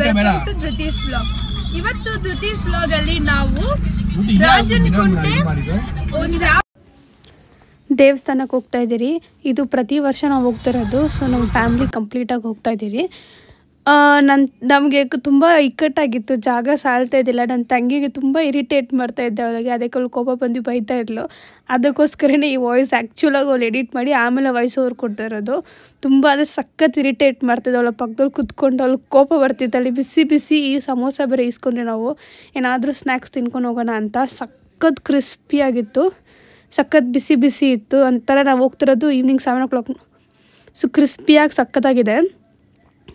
Welcome to ಧೃತೀಸ್ vlog. ಇವತ್ತು ಧೃತೀಸ್ vlog ಅಲ್ಲಿ ನಾವು ರಾಜನಕುಂಟೆ ದೇವಸ್ಥಾನಕ್ಕೆ ಹೋಗ್ತಾ ಇದ್ದೀರಿ. ಇದು ಪ್ರತಿ ವರ್ಷ ನಾವು ಹೋಗ್ತಿರೋದು. ಸೊ ನಮ್ಮ ಫ್ಯಾಮಿಲಿ ಕಂಪ್ಲೀಟಾಗಿ ಹೋಗ್ತಾ ಇದ್ದೀರಿ. ನಮಗೆ ತುಂಬ ಇಕ್ಕಟ್ಟಾಗಿತ್ತು, ಜಾಗ ಸಾಲ್ತಾ ಇದ್ದಿಲ್ಲ. ನನ್ನ ತಂಗಿಗೆ ತುಂಬ ಇರಿಟೇಟ್ ಮಾಡ್ತಾ ಇದ್ದೆ ಅವಳಿಗೆ, ಅದಕ್ಕೆ ಅವಳು ಕೋಪ ಬಂದು ಬೈತಾ ಇದ್ಲು. ಅದಕ್ಕೋಸ್ಕರನೇ ಈ ವಾಯ್ಸ್ ಆ್ಯಕ್ಚುಲಾಗಿ ಅವಳು ಎಡಿಟ್ ಮಾಡಿ ಆಮೇಲೆ ವಾಯ್ಸ್ ಓವರ್ ಕೊಡ್ತಾ ಇರೋದು. ತುಂಬ ಅಂದರೆ ಸಖತ್ ಇರಿಟೇಟ್ ಮಾಡ್ತಿದ್ದೆ. ಅವಳ ಪಕ್ಕದಲ್ಲಿ ಕುತ್ಕೊಂಡು ಅವಳಿಗೆ ಕೋಪ ಬರ್ತಿತ್ತು. ಅಲ್ಲಿ ಬಿಸಿ ಬಿಸಿ ಈ ಸಮೋಸ ಬೇರೆ ಇಸ್ಕೊಂಡ್ರೆ ನಾವು ಏನಾದರೂ ಸ್ನ್ಯಾಕ್ಸ್ ತಿನ್ಕೊಂಡು ಹೋಗೋಣ ಅಂತ. ಸಖತ್ ಕ್ರಿಸ್ಪಿಯಾಗಿತ್ತು, ಸಖತ್ ಬಿಸಿ ಬಿಸಿ ಇತ್ತು. ಒಂಥರ ನಾವು ಹೋಗ್ತಿರೋದು ಈವ್ನಿಂಗ್ 7 o'clock. ಸೊ ಕ್ರಿಸ್ಪಿಯಾಗಿ ಸಖತ್ತಾಗಿದೆ.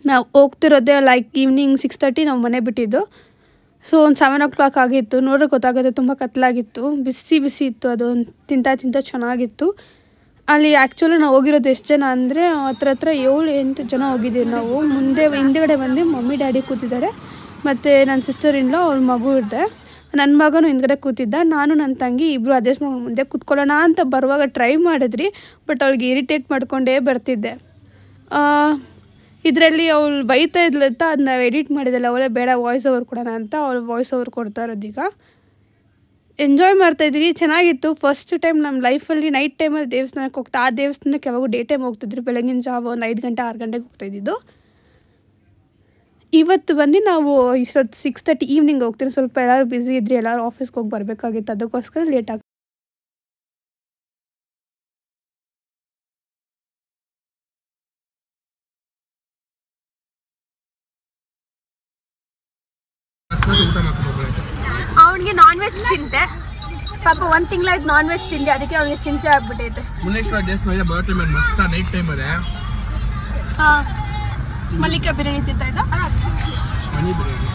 ನಾವು ಹೋಗ್ತಿರೋದೇ ಲೈಕ್ ಈವ್ನಿಂಗ್ 6:30 ನಾವು ಮನೆ ಬಿಟ್ಟಿದ್ದು. ಸೊ ಒಂದು 7 o'clock ಆಗಿತ್ತು. ನೋಡೋಕೆ ಗೊತ್ತಾಗುತ್ತೆ, ತುಂಬ ಕತ್ಲಾಗಿತ್ತು, ಬಿಸಿ ಬಿಸಿ ಇತ್ತು. ಅದು ತಿಂತ ಚೆನ್ನಾಗಿತ್ತು. ಅಲ್ಲಿ ಆ್ಯಕ್ಚುಲಿ ನಾವು ಹೋಗಿರೋದು ಎಷ್ಟು ಜನ ಅಂದರೆ ಹತ್ರ 7-8 ಜನ ಹೋಗಿದ್ದೀವಿ ನಾವು. ಹಿಂದೆಗಡೆ ಬಂದು ಮಮ್ಮಿ ಡ್ಯಾಡಿ ಕೂತಿದ್ದಾರೆ, ಮತ್ತು ನನ್ನ ಸಿಸ್ಟರ್ ಇನ್ಲೋ ಅವ್ಳ ಮಗು ಇದೆ. ನನ್ನ ಮಗನೂ ಹಿಂದ್ಗಡೆ ಕೂತಿದ್ದ. ನಾನು ನನ್ನ ತಂಗಿ ಇಬ್ಬರು ಅಡ್ಜಸ್ಟ್ ಮಾಡಿ ಮುಂದೆ ಕೂತ್ಕೊಳ್ಳೋಣ ಅಂತ ಬರುವಾಗ ಟ್ರೈ ಮಾಡಿದ್ರಿ, ಬಟ್ ಅವಳಿಗೆ ಇರಿಟೇಟ್ ಮಾಡ್ಕೊಂಡೇ ಬರ್ತಿದ್ದೆ. ಇದರಲ್ಲಿ ಅವಳು ಬೈತಾ ಇದ್ಲಂತ ಅದನ್ನ ಎಡಿಟ್ ಮಾಡಿದ್ದಲ್ಲ, ಅವಳೇ ಬೇಡ ವಾಯ್ಸ್ ಓವರ್ ಕೊಡೋಣ ಅಂತ ಅವಳು ವಾಯ್ಸ್ ಓವರ್ ಕೊಡ್ತಾ ಇರೋದೀಗ. ಎಂಜಾಯ್ ಮಾಡ್ತಾಯಿದ್ದೀರಿ, ಚೆನ್ನಾಗಿತ್ತು. ಫಸ್ಟ್ ಟೈಮ್ ನಮ್ಮ ಲೈಫಲ್ಲಿ ನೈಟ್ ಟೈಮಲ್ಲಿ ದೇವಸ್ಥಾನಕ್ಕೆ ಹೋಗ್ತಾ. ಆ ದೇವಸ್ಥಾನಕ್ಕೆ ಯಾವಾಗೂ ಡೇ ಟೈಮ್ ಹೋಗ್ತಿದ್ರು, ಬೆಳಗಿನ ಜಾವ ಒಂದು 5 ಗಂಟೆ 6 ಗಂಟೆಗೆ ಹೋಗ್ತಾಯಿದ್ದು. ಇವತ್ತು ಬಂದು ನಾವು 6:30 ಈವ್ನಿಂಗ್ ಹೋಗ್ತೀವಿ. ಸ್ವಲ್ಪ ಎಲ್ಲರೂ ಬ್ಯುಸಿ ಇದ್ರಿ, ಎಲ್ಲರೂ ಆಫೀಸ್ಗೆ ಹೋಗಿ ಬರಬೇಕಾಗಿತ್ತು, ಅದಕ್ಕೋಸ್ಕರ ಲೇಟ್ ಆಗಿ. ಅವನಿಗೆ ನಾನ್ ವೆಜ್ ಚಿಂತೆ, ಪಾಪ 1 ತಿಂಗಳಾಯ್ತು ನಾನ್ ವೆಜ್ ತಿಂದೆ, ಅದಕ್ಕೆ ಅವನಿಗೆ ಚಿಂತೆ ಆಗ್ಬಿಟ್ಟೈತೆ. ಮುನೇಶ್ವರ ದೇವಸ್ಥಾನ ಬರ್ತ್ಡೇ ಮೇಲೆ ಮಸ್ತ್ ನೈಟ್ ಟೈಮ್ ಇದೆ. ಮಲ್ಲಿಕಾ ಬಿರಿಯಾನಿ ತಿಂತಾ ಇದ್ದ. ಹನಿ ಬಿರಿಯಾನಿ.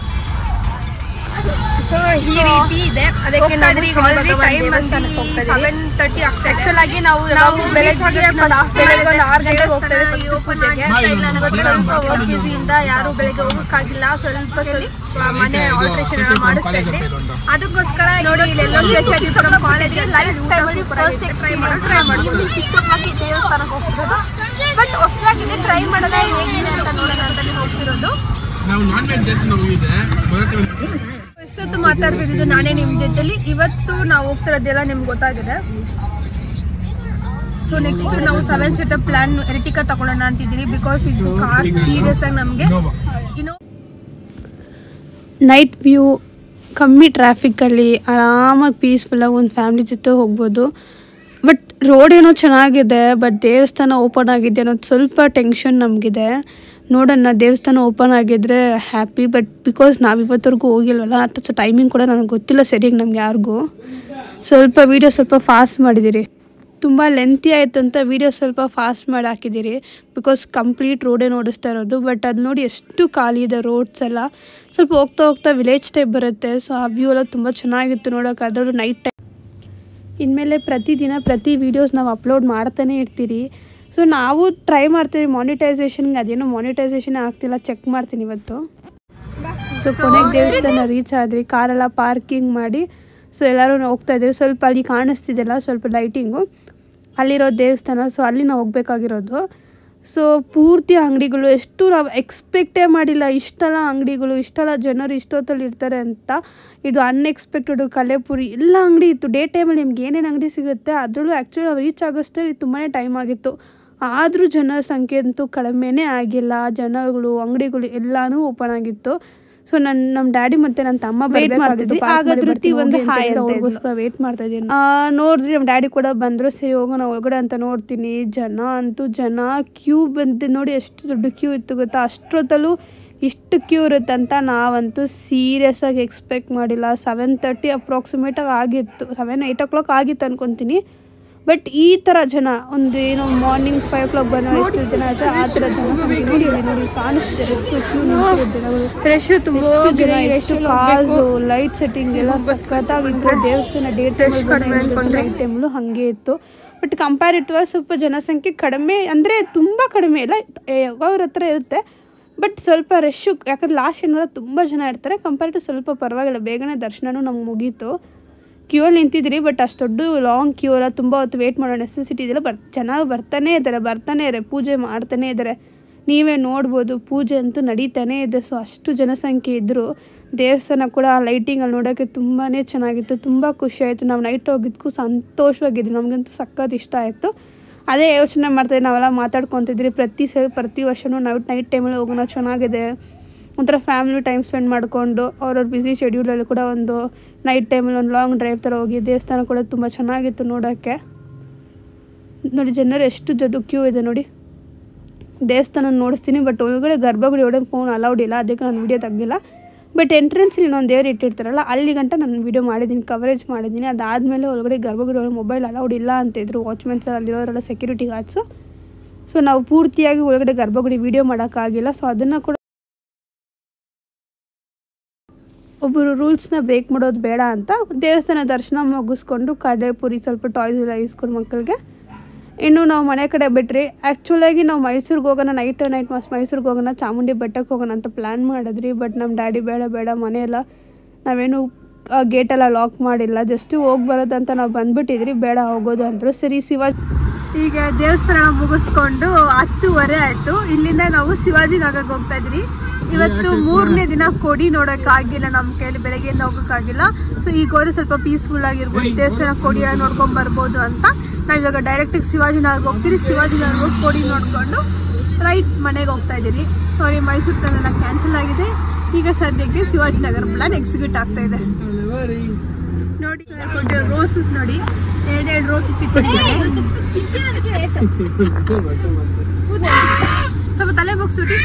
ಸೊ ಈ ರೀತಿ ಇದೆ. ಅದಕ್ಕೆ ನಾವು 7:30 ಆಗ್ತದೆ. ಆಕ್ಚುಲ್ ಆಗಿ ನಾವು ಬೆಳಗ್ಗೆ 6 ಗಂಟೆಗೆ ಹೋಗ್ತೇವೆ ಪೂಜೆಗೆ. ಸ್ವಲ್ಪ ಬಿಸಿಯಿಂದ ಯಾರು ಬೆಳಗ್ಗೆ ಹೋಗಕ್ಕಾಗಿಲ್ಲ, ಸ್ವಲ್ಪ ಮನೆ ಆಲ್ಟ್ರೇಷನ್ ಮಾಡಿಸ್ತಾ ಇದ್ದೆ. ಅದಕ್ಕೋಸ್ಕರ ನೋಡಿ ಇಲ್ಲೆಲ್ಲ ಕಾಲೇಜ್ಗೆ ಲೈಫ್ ಟೈಮಲ್ಲಿ ಫಸ್ಟ್ ಎಕ್ಸ್ಪೀರಿಯನ್ಸ್ ಟ್ರೈ ಮಾಡಿದ್ವಿ. 6 o'clock ದೇವಸ್ಥಾನಕ್ಕೆ ಹೋಗ್ತಿರೋದು, ಬಟ್ ಹೊಸದಾಗಿ ಟ್ರೈ ಮಾಡೋಣ ಹೇಗಿದೆ ಅಂತ ನೋಡೋಣ ಅಂತಾನೆ ಹೋಗ್ತಿರೋದು. ನಾವು ನಾನ್ ವೆಜ್ ಜಾಸ್ತಿ ಹೋಗಿದೆ. ಎಷ್ಟೊತ್ತು ಮಾತಾಡ್ತಿದ್ದು ನಾನೇ ನಿಮ್ಮ ಜೊತೆಲಿ. ಇವತ್ತು ನಾವು ಹೋಗ್ತಿರೋದೆಲ್ಲ ನಿಮ್ಗೆ ಗೊತ್ತಾಗಿದೆ. ಸೊ ನೆಕ್ಸ್ಟ್ ನಾವು 7 ಸೀಟರ್ ಪ್ಲಾನ್ ಎರ್ಟಿಕಾ ತಗೊಳ್ಳೋಣ ಅಂತಿದ್ದೀರಿ, ಬಿಕಾಸ್ ಇದು ಕಾರ್ ಸೀರಿಯಸ್ ಆಗಿ ನಮಗೆ ನೈಟ್ ವ್ಯೂ, ಕಮ್ಮಿ ಟ್ರಾಫಿಕ್ಕಲ್ಲಿ ಆರಾಮಾಗಿ ಪೀಸ್ಫುಲ್ಲಾಗಿ ಒಂದು ಫ್ಯಾಮಿಲಿ ಜೊತೆ ಹೋಗ್ಬೋದು. ಬಟ್ ರೋಡ್ ಏನೋ ಚೆನ್ನಾಗಿದೆ, ಬಟ್ ದೇವಸ್ಥಾನ ಓಪನ್ ಆಗಿದೆ ಅನ್ನೋದು ಸ್ವಲ್ಪ ಟೆನ್ಷನ್ ನಮಗಿದೆ. ನೋಡೋಣ, ದೇವಸ್ಥಾನ ಓಪನ್ ಆಗಿದ್ರೆ ಹ್ಯಾಪಿ. ಬಟ್ ಬಿಕಾಸ್ ನಾವು ಇವತ್ತವರೆಗೂ ಹೋಗಿಲ್ವಲ್ಲ, ಅಥವಾ ಟೈಮಿಂಗ್ ಕೂಡ ನನಗೆ ಗೊತ್ತಿಲ್ಲ ಸರಿಯಾಗಿ ನಮ್ಗೆ ಯಾರಿಗೂ. ಸ್ವಲ್ಪ ವೀಡಿಯೋ ಸ್ವಲ್ಪ ಫಾಸ್ಟ್ ಮಾಡಿದ್ದೀರಿ, ತುಂಬ ಲೆಂತಿ ಆಯಿತು ಅಂತ ವೀಡಿಯೋ ಸ್ವಲ್ಪ ಫಾಸ್ಟ್ ಮಾಡಿ ಹಾಕಿದ್ದೀರಿ, ಬಿಕಾಸ್ ಕಂಪ್ಲೀಟ್ ರೋಡೇ ನೋಡಿಸ್ತಾ ಇರೋದು. ಬಟ್ ಅದು ನೋಡಿ ಎಷ್ಟು ಖಾಲಿ ಇದೆ ರೋಡ್ಸ್ ಎಲ್ಲ. ಸ್ವಲ್ಪ ಹೋಗ್ತಾ ಹೋಗ್ತಾ ವಿಲೇಜ್ ಟೈಪ್ ಬರುತ್ತೆ. ಸೊ ಆ ವ್ಯೂ ಎಲ್ಲ ತುಂಬ ಚೆನ್ನಾಗಿತ್ತು ನೋಡೋಕೆ, ಅದರಲ್ಲೂ ನೈಟ್ ಟೈಮ್. ಇನ್ಮೇಲೆ ಪ್ರತಿ ವೀಡಿಯೋಸ್ ನಾವು ಅಪ್ಲೋಡ್ ಮಾಡ್ತಾನೆ ಇರ್ತೀರಿ. ಸೊ ನಾವು ಟ್ರೈ ಮಾಡ್ತೀವಿ ಮಾನಿಟೈಸೇಷನ್ಗೆ, ಅದೇನೋ ಮಾನಿಟೈಸೇಷನ್ ಆಗ್ತಿಲ್ಲ, ಚೆಕ್ ಮಾಡ್ತೀನಿ ಇವತ್ತು. ಸೊ ಕೊನೆಗೆ ದೇವಸ್ಥಾನ ರೀಚ್ ಆದ್ರಿ, ಕಾರೆಲ್ಲ ಪಾರ್ಕಿಂಗ್ ಮಾಡಿ. ಸೊ ಎಲ್ಲರೂ ಹೋಗ್ತಾ ಇದ್ದೀವಿ. ಸ್ವಲ್ಪ ಅಲ್ಲಿ ಕಾಣಿಸ್ತಿದ್ದೆಲ್ಲ ಸ್ವಲ್ಪ ಲೈಟಿಂಗು, ಅಲ್ಲಿರೋ ದೇವಸ್ಥಾನ. ಸೊ ಅಲ್ಲಿ ನಾವು ಹೋಗ್ಬೇಕಾಗಿರೋದು. ಸೊ ಪೂರ್ತಿ ಅಂಗಡಿಗಳು, ಎಷ್ಟು ನಾವು ಎಕ್ಸ್ಪೆಕ್ಟೇ ಮಾಡಿಲ್ಲ ಇಷ್ಟೆಲ್ಲ ಅಂಗಡಿಗಳು, ಇಷ್ಟೆಲ್ಲ ಜನರು ಇಷ್ಟೊತ್ತಲ್ಲಿ ಇರ್ತಾರೆ ಅಂತ. ಇದು ಅನ್ಎಕ್ಸ್ಪೆಕ್ಟೆಡು. ಕಲೆಪುರಿ ಎಲ್ಲ ಅಂಗಡಿ ಇತ್ತು. ಡೇ ಟೈಮಲ್ಲಿ ನಿಮ್ಗೆ ಏನೇನು ಅಂಗಡಿ ಸಿಗುತ್ತೆ, ಅದರಲ್ಲೂ ಆ್ಯಕ್ಚುಲಿ ನಾವು ರೀಚ್ ಆಗೋಷ್ಟರಲ್ಲಿ ತುಂಬಾ ಟೈಮ್ ಆಗಿತ್ತು. ಆದರೂ ಜನರ ಸಂಖ್ಯೆ ಅಂತೂ ಕಡಿಮೆನೇ ಆಗಿಲ್ಲ. ಜನಗಳು, ಅಂಗಡಿಗಳು ಎಲ್ಲನೂ ಓಪನ್ ಆಗಿತ್ತು. ಸೊ ನಮ್ಮ ಡ್ಯಾಡಿ ಮತ್ತು ನನ್ನ ತಮ್ಮ ವೇಟ್ ಮಾಡ್ತಿದ್ವಿ. ಅವ್ರಿಗೋಸ್ಕರ ವೇಟ್ ಮಾಡ್ತಾ ಇದ್ದೀನಿ. ನೋಡಿದ್ರಿ ನಮ್ಮ ಡ್ಯಾಡಿ ಕೂಡ ಬಂದರು. ಸರಿ ಹೋಗೋಣ ಒಳಗಡೆ ಅಂತ ನೋಡ್ತೀನಿ. ಜನ ಕ್ಯೂ ಬಂದು ನೋಡಿ, ಎಷ್ಟು ದೊಡ್ಡ ಕ್ಯೂ ಇತ್ತು ಗೊತ್ತಾ. ಅಷ್ಟೊತ್ತಲ್ಲೂ ಇಷ್ಟು ಕ್ಯೂ ಇರುತ್ತೆ ಅಂತ ನಾವಂತೂ ಸೀರಿಯಸ್ ಆಗಿ ಎಕ್ಸ್ಪೆಕ್ಟ್ ಮಾಡಿಲ್ಲ. 7:30 ಅಪ್ರಾಕ್ಸಿಮೇಟಾಗಿ ಆಗಿತ್ತು, 7-8 o'clock ಆಗಿತ್ತು ಅನ್ಕೊತೀನಿ. ಬಟ್ ಈ ಥರ ಜನ ಒಂದು ಏನೋ ಮಾರ್ನಿಂಗ್ 5 o'clock ಬಂದ ಎಷ್ಟು ಜನ ಆ ಥರ ಜನ ನೋಡಿ ಕಾಣಿಸ್ತಿದೆ. ಎಷ್ಟು ಕಾಸು, ಲೈಟ್ ಸೆಟ್ಟಿಂಗ್ ಎಲ್ಲ ಸಖತ್ತಾಗಿತ್ತು. ದೇವಸ್ಥಾನ ಡೇ ನೈಟ್ ಟೈಮಲ್ಲೂ ಹಾಗೆ ಇತ್ತು. ಬಟ್ ಕಂಪ್ಯಾರಿಟಿವ್ ಸ್ವಲ್ಪ ಜನಸಂಖ್ಯೆ ಕಡಿಮೆ, ಅಂದರೆ ತುಂಬ ಕಡಿಮೆ ಇಲ್ಲ, ಅವ್ರ ಹತ್ರ ಇರುತ್ತೆ. ಬಟ್ ಸ್ವಲ್ಪ ರಶ್ಶು, ಯಾಕಂದ್ರೆ ಲಾಸ್ಟ್ ಏನಾರ ತುಂಬ ಜನ ಇರ್ತಾರೆ. ಕಂಪ್ಯಾರಿಟಿವ್ ಸ್ವಲ್ಪ ಪರವಾಗಿಲ್ಲ, ಬೇಗನೆ ದರ್ಶನವೂ ನಮ್ಗೆ ಮುಗೀತು. ಕ್ಯೂ ಅಲ್ಲಿ ನಿಂತಿದ್ರಿ, ಬಟ್ ಅಷ್ಟು ದೊಡ್ಡ ಲಾಂಗ್ ಕ್ಯೂ ಎಲ್ಲ ತುಂಬ ಹೊತ್ತು ವೆಯ್ಟ್ ಮಾಡೋ ನೆಸೆಸಿಟಿ ಇದೆಲ್ಲ. ಚೆನ್ನಾಗಿ ಬರ್ತಾನೆ ಇದ್ದಾರೆ, ಪೂಜೆ ಮಾಡ್ತಾನೆ ಇದ್ದಾರೆ. ನೀವೇ ನೋಡ್ಬೋದು ಪೂಜೆ ಅಂತೂ ನಡೀತಾನೇ ಇದೆ. ಸೊ ಅಷ್ಟು ಜನಸಂಖ್ಯೆ ಇದ್ದರು ದೇವಸ್ಥಾನ ಕೂಡ ಲೈಟಿಂಗಲ್ಲಿ ನೋಡೋಕ್ಕೆ ತುಂಬಾ ಚೆನ್ನಾಗಿತ್ತು. ತುಂಬ ಖುಷಿಯಾಯಿತು. ನಾವು ನೈಟ್ ಹೋಗಿದ್ದಕ್ಕೂ ಸಂತೋಷವಾಗಿದ್ವಿ. ನಮಗಂತೂ ಸಖತ್ ಇಷ್ಟ ಆಯಿತು. ಅದೇ ಯೋಚನೆ ಮಾಡ್ತಾಯಿದ್ವಿ, ನಾವೆಲ್ಲ ಮಾತಾಡ್ಕೊತಿದ್ರಿ ಪ್ರತಿ ವರ್ಷವೂ ನಾವು ನೈಟ್ ಟೈಮಲ್ಲಿ ಹೋಗೋಣ, ಚೆನ್ನಾಗಿದೆ ಒಂಥರ ಫ್ಯಾಮಿಲಿ ಟೈಮ್ ಸ್ಪೆಂಡ್ ಮಾಡಿಕೊಂಡು ಅವ್ರವ್ರ ಬ್ಯುಸಿ ಶೆಡ್ಯೂಲಲ್ಲಿ ಕೂಡ ಒಂದು ನೈಟ್ ಟೈಮಲ್ಲಿ ಒಂದು ಲಾಂಗ್ ಡ್ರೈವ್ ಥರ ಹೋಗಿ ದೇವಸ್ಥಾನ ಕೂಡ ತುಂಬ ಚೆನ್ನಾಗಿತ್ತು ನೋಡೋಕ್ಕೆ. ನೋಡಿ ಜನರು ಎಷ್ಟು ಕ್ಯೂ ಇದೆ ನೋಡಿ. ದೇವಸ್ಥಾನ ನೋಡಿಸ್ತೀನಿ, ಬಟ್ ಒಳಗಡೆ ಗರ್ಭಗುಡಿ ಒಳಗೆ ಫೋನ್ ಅಲೌಡ್ ಇಲ್ಲ, ಅದಕ್ಕೆ ನಾನು ವೀಡಿಯೋ ತೆಗಿಲ್ಲ. ಬಟ್ ಎಂಟ್ರೆನ್ಸಲ್ಲಿ ಇನ್ನೊಂದು ದೇವ್ರು ಇಟ್ಟಿರ್ತಾರಲ್ಲ ಅಲ್ಲಿ ಗಂಟ ನಾನು ವೀಡಿಯೋ ಮಾಡಿದ್ದೀನಿ, ಕವರೇಜ್ ಮಾಡಿದ್ದೀನಿ. ಅದಾದಮೇಲೆ ಒಳಗಡೆ ಗರ್ಭಗುಡಿ ಒಳಗೆ ಮೊಬೈಲ್ ಅಲೌಡ್ ಇಲ್ಲ ಅಂತಿದ್ರು ವಾಚ್ಮೆನ್ಸ್ ಅಲ್ಲಿರೋರೆಲ್ಲ, ಸೆಕ್ಯೂರಿಟಿ ಗಾರ್ಡ್ಸು. ಸೊ ನಾವು ಪೂರ್ತಿಯಾಗಿ ಒಳಗಡೆ ಗರ್ಭಗುಡಿ ವೀಡಿಯೋ ಮಾಡೋಕ್ಕಾಗಿಲ್ಲ. ಸೊ ಅದನ್ನು ಕೂಡ ಒಬ್ಬರು ರೂಲ್ಸ್ನ ಬ್ರೇಕ್ ಮಾಡೋದು ಬೇಡ ಅಂತ ದೇವಸ್ಥಾನ ದರ್ಶನ ಮುಗಿಸ್ಕೊಂಡು ಕಡೆ ಪುರಿ ಸ್ವಲ್ಪ ಟಾಯ್ಸ್ ಎಲ್ಲ ಇಸ್ಕೊಂಡು ಮಕ್ಕಳಿಗೆ ಇನ್ನು ನಾವು ಮನೆ ಕಡೆ ಬಿಟ್ರಿ. ಆ್ಯಕ್ಚುಲಾಗಿ ನಾವು ಮೈಸೂರಿಗೆ ಹೋಗೋಣ, ನೈಟ್ ಮೈಸೂರಿಗೆ ಹೋಗೋಣ, ಚಾಮುಂಡಿ ಬೆಟ್ಟಕ್ಕೆ ಹೋಗೋಣ ಅಂತ ಪ್ಲ್ಯಾನ್ ಮಾಡಿದ್ರಿ. ಬಟ್ ನಮ್ಮ ಡ್ಯಾಡಿ ಬೇಡ ಮನೆಯೆಲ್ಲ ನಾವೇನು ಗೇಟೆಲ್ಲ ಲಾಕ್ ಮಾಡಿಲ್ಲ, ಜಸ್ಟ್ ಹೋಗಿ ಬರೋದಂತ ನಾವು ಬಂದುಬಿಟ್ಟಿದ್ರಿ, ಬೇಡ ಹೋಗೋದು ಅಂದರು. ಸರಿ ಶಿವಾಜಿ ಈಗ ದೇವಸ್ಥಾನ ಮುಗಿಸ್ಕೊಂಡು 10:30 ಆಯಿತು. ಇಲ್ಲಿಂದ ನಾವು ಶಿವಾಜಿ ನಗರಕ್ಕೆ ಹೋಗ್ತಾ ಇದ್ರಿ. ಇವತ್ತು 3ನೇ ದಿನ ಕೊಡಿ ನೋಡೋಕ್ಕಾಗಿಲ್ಲ, ನಮ್ಮ ಕೈಯಲ್ಲಿ ಬೆಳಗ್ಗೆಯಿಂದ ಹೋಗೋಕ್ಕಾಗಿಲ್ಲ. ಸೊ ಈಗ ಹೋದ್ರೆ ಸ್ವಲ್ಪ ಪೀಸ್ಫುಲ್ ಆಗಿರ್ಬೋದು, ದೇವಸ್ಥಾನ ಕೊಡಿ ನೋಡ್ಕೊಂಡು ಬರ್ಬೋದು ಅಂತ ನಾವಿವಾಗ ಡೈರೆಕ್ಟಾಗಿ ಶಿವಾಜಿನಗರ್ಗೆ ಹೋಗ್ತೀರಿ. ಶಿವಾಜಿನಗರ್ಗೆ ಹೋಗಿ ಕೊಡಿ ನೋಡಿಕೊಂಡು ರೈಟ್ ಮನೆಗೆ ಹೋಗ್ತಾ ಇದ್ದೀರಿ. ಸಾರಿ, ಮೈಸೂರು ಪ್ಲಾನ್ ಎಲ್ಲ ಕ್ಯಾನ್ಸಲ್ ಆಗಿದೆ. ಈಗ ಸದ್ಯಕ್ಕೆ ಶಿವಾಜಿನಗರ ಪ್ಲಾನ್ ಎಕ್ಸಿಕ್ಯೂಟ್ ಆಗ್ತಾ ಇದೆ. ನೋಡಿ ಕೊಟ್ಟಿರೋ ರೋಸಸ್ ನೋಡಿ, 2 ರೋಸಸ್ ಇಟ್ಟಿದ್ದಾರೆ. ಸ್ವಲ್ಪ ತಲೆ ಬಗ್ಸುಟಿ,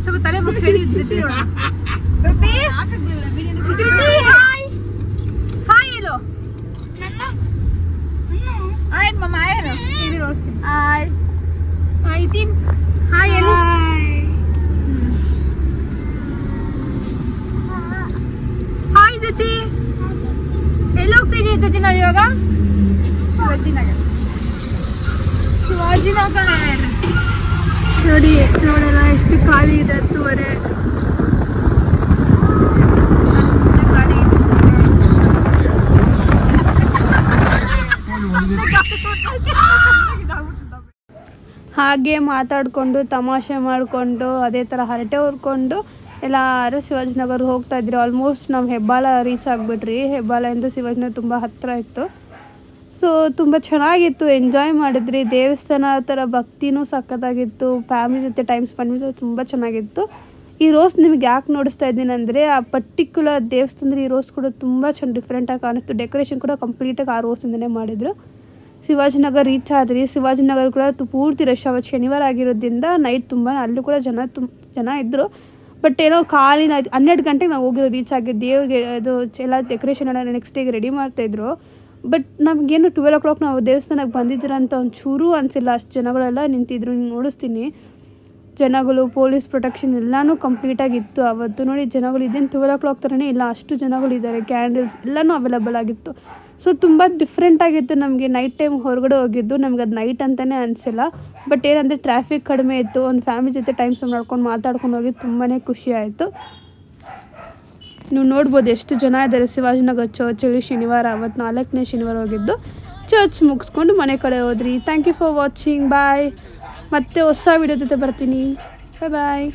ಸ್ವಲ್ಪ ತಲೆ ಬಗ್ಸಿ ಹಾಯ್ ಹೇಳು. ಆಯ್ತು ಮಮ್ಮ, ಆಯ್ತು ಹೇಳಿ ನೋಡಿಸ್ತೀನಿ. ಆಯ್ತು ಹಾಯ್ ಹೇಳು. ಹಾಯ್ ಜೊತೆ ಎಲ್ಲಿ ಹೋಗ್ತಾ ಇದೀವಿ ಜೊತೆ ನಾವು ಇವಾಗ? ಶಿವಾಜಿನಗರ ನೋಡಿ, ನೋಡೋಣ ಎಷ್ಟು ಖಾಲಿ ಇದೆ. 10:30 ಖಾಲಿ ಇದೆ. ಹಾಗೆ ಮಾತಾಡಿಕೊಂಡು ತಮಾಷೆ ಮಾಡಿಕೊಂಡು ಅದೇ ಥರ ಹರಟೆ ಹೊರ್ಕೊಂಡು ಎಲ್ಲರೂ ಶಿವಾಜಿನಗರ ಹೋಗ್ತಾ ಇದ್ರಿ. ಆಲ್ಮೋಸ್ಟ್ ನಾವು ಹೆಬ್ಬಾಳ ರೀಚ್ ಆಗಿಬಿಟ್ರಿ. ಹೆಬ್ಬಾಳದಿಂದ ಶಿವಾಜಿನಗರ ತುಂಬ ಹತ್ತಿರ ಇತ್ತು. ಸೊ ತುಂಬ ಚೆನ್ನಾಗಿತ್ತು, ಎಂಜಾಯ್ ಮಾಡಿದ್ರಿ. ದೇವಸ್ಥಾನ ಥರ ಭಕ್ತಿನೂ ಸಖತ್ತಾಗಿತ್ತು. ಫ್ಯಾಮಿಲಿ ಜೊತೆ ಟೈಮ್ ಸ್ಪೆಂಡ್ ತುಂಬ ಚೆನ್ನಾಗಿತ್ತು. ಈ ರೋಸ್ ನಿಮಗೆ ಯಾಕೆ ನೋಡಿಸ್ತಾ ಇದ್ದೀನಿ ಅಂದರೆ, ಆ ಪರ್ಟಿಕ್ಯುಲರ್ ದೇವಸ್ಥಾನದಲ್ಲಿ ಈ ರೋಸ್ ಕೂಡ ತುಂಬ ಚೆನ್ನಾಗಿ ಡಿಫ್ರೆಂಟಾಗಿ ಕಾಣಿಸ್ತು. ಡೆಕೋರೇಷನ್ ಕೂಡ ಕಂಪ್ಲೀಟಾಗಿ ಆ ರೋಸಿಂದನೇ ಮಾಡಿದರು. ಶಿವಾಜಿನಗರ ರೀಚ್ ಆದ್ರಿ. ಶಿವಾಜಿನಗರ ಕೂಡ ಪೂರ್ತಿ ರಶ್. ಅವತ್ತು ಶನಿವಾರ ಆಗಿರೋದ್ರಿಂದ ನೈಟ್ ತುಂಬ ಅಲ್ಲೂ ಕೂಡ ಜನ ಇದ್ದರು. ಬಟ್ ಏನೋ ಖಾಲಿ 12 ಗಂಟೆಗೆ ನಾವು ಹೋಗಿರೋ ರೀಚ್ ಆಗಿದ್ದು. ದೇವ್ರಿಗೆ ಅದು ಎಲ್ಲ ಡೆಕೋರೇಷನ್ ಎಲ್ಲ ನೆಕ್ಸ್ಟ್ ಡೇಗೆ ರೆಡಿ ಮಾಡ್ತಾಯಿದ್ರು. ಬಟ್ ನಮಗೇನು 12 o'clock ನಾವು ದೇವಸ್ಥಾನಕ್ಕೆ ಬಂದಿದ್ದೀರಂತ ಒಂದು ಚೂರು ಅನಿಸಿಲ್ಲ. ಅಷ್ಟು ಜನಗಳೆಲ್ಲ ನಿಂತಿದ್ರು. ನೋಡಿಸ್ತೀನಿ, ಜನಗಳು, ಪೊಲೀಸ್ ಪ್ರೊಟೆಕ್ಷನ್ ಎಲ್ಲನೂ ಕಂಪ್ಲೀಟಾಗಿತ್ತು ಅವತ್ತು. ನೋಡಿ ಜನಗಳು ಇದೇನು 12 o'clock ಥರನೇ ಇಲ್ಲ, ಅಷ್ಟು ಜನಗಳಿದ್ದಾರೆ. ಕ್ಯಾಂಡಲ್ಸ್ ಎಲ್ಲನೂ ಅವೈಲೇಬಲ್ ಆಗಿತ್ತು. ಸೊ ತುಂಬ ಡಿಫ್ರೆಂಟಾಗಿತ್ತು. ನಮಗೆ ನೈಟ್ ಟೈಮ್ ಹೊರಗಡೆ ಹೋಗಿದ್ದು ನಮ್ಗೆ ಅದು ನೈಟ್ ಅಂತಲೇ ಅನಿಸಿಲ್ಲ. ಬಟ್ ಏನಂದರೆ ಟ್ರಾಫಿಕ್ ಕಡಿಮೆ ಇತ್ತು. ಒಂದು ಫ್ಯಾಮಿಲಿ ಜೊತೆ ಟೈಮ್ ಸ್ಪೆಂಡ್ ಮಾಡ್ಕೊಂಡು ಮಾತಾಡ್ಕೊಂಡು ಹೋಗಿ ತುಂಬಾ ಖುಷಿ ಆಯಿತು. ನೀವು ನೋಡ್ಬೋದು ಎಷ್ಟು ಜನ ಇದ್ದಾರೆ. ಶಿವಾಜಿನಗರ ಚರ್ಚಲ್ಲಿ ಶನಿವಾರ, ಅವತ್ತು 4ನೇ ಶನಿವಾರ ಹೋಗಿದ್ದು. ಚರ್ಚ್ ಮುಗಿಸ್ಕೊಂಡು ಮನೆ ಕಡೆ ಹೋದ್ರಿ. Thank you for watching. Bye. ಮತ್ತೆ ಹೊಸ ವಿಡಿಯೋ ಜೊತೆ ಬರ್ತೀನಿ. ಬಾಯ್.